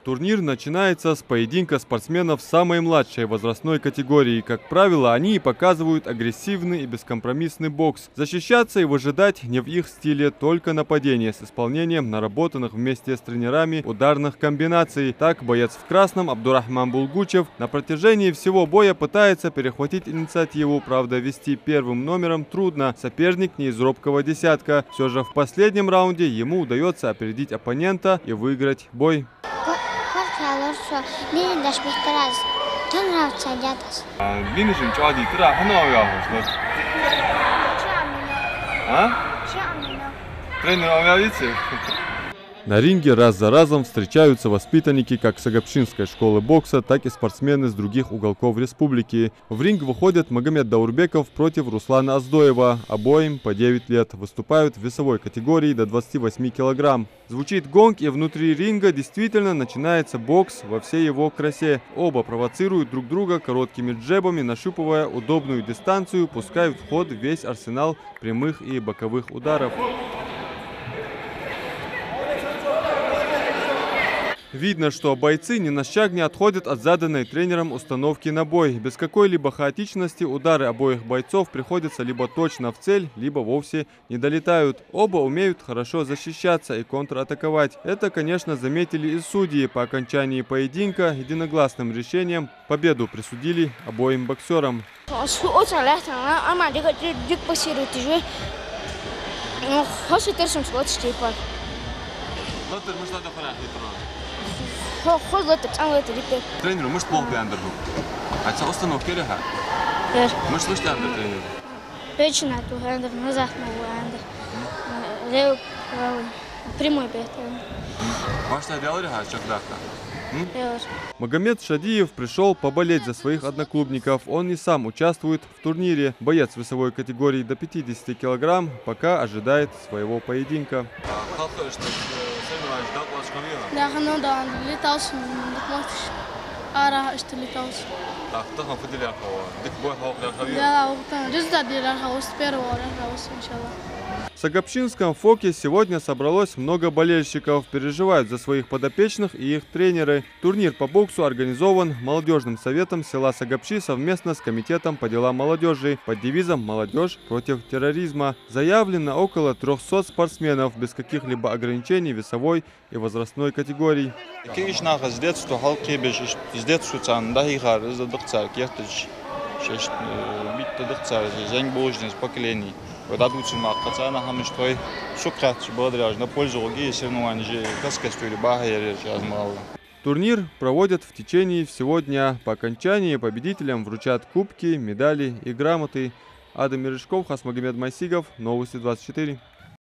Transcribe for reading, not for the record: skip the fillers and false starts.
Турнир начинается с поединка спортсменов самой младшей возрастной категории. Как правило, они показывают агрессивный и бескомпромиссный бокс. Защищаться и выжидать не в их стиле, только нападение с исполнением наработанных вместе с тренерами ударных комбинаций. Так, боец в красном Абдурахман Булгучев на протяжении всего боя пытается перехватить инициативу. Правда, вести первым номером трудно. Соперник не из робкого десятка. Все же в последнем раунде ему удается опередить оппонента и выиграть бой. На ринге раз за разом встречаются воспитанники как Сагапшинской школы бокса, так и спортсмены с других уголков республики. В ринг выходят Магомед Даурбеков против Руслана Оздоева. Обоим по 9 лет. Выступают в весовой категории до 28 килограмм. Звучит гонг, и внутри ринга действительно начинается бокс во всей его красе. Оба провоцируют друг друга короткими джебами, нащупывая удобную дистанцию, пускают в ход весь арсенал прямых и боковых ударов. Видно, что бойцы ни на шаг не отходят от заданной тренером установки на бой. Без какой-либо хаотичности удары обоих бойцов приходятся либо точно в цель, либо вовсе не долетают. Оба умеют хорошо защищаться и контратаковать. Это, конечно, заметили и судьи. По окончании поединка единогласным решением победу присудили обоим боксерам. Тренеру, может, плохо андерну. А это установка или ха? Может, слышать андер тренеру? Точно, то андер, назад андер. Прямой бег. Ваш что делали ха, чакдака? Магомед Шадиев пришел поболеть за своих одноклубников. Он и сам участвует в турнире. Боец весовой категории до 50 килограмм пока ожидает своего поединка. В Сагапшинском ФОКе сегодня собралось много болельщиков. Переживают за своих подопечных и их тренеры. Турнир по боксу организован молодежным советом села Сагапши совместно с комитетом по делам молодежи под девизом «Молодежь против терроризма». Заявлено около 300 спортсменов без каких-либо ограничений весовой и возрастной категорий. Турнир проводят в течение всего дня. По окончании победителям вручат кубки, медали и грамоты. Адам Мережков, Хасмагомед Майсигов, Новости 24.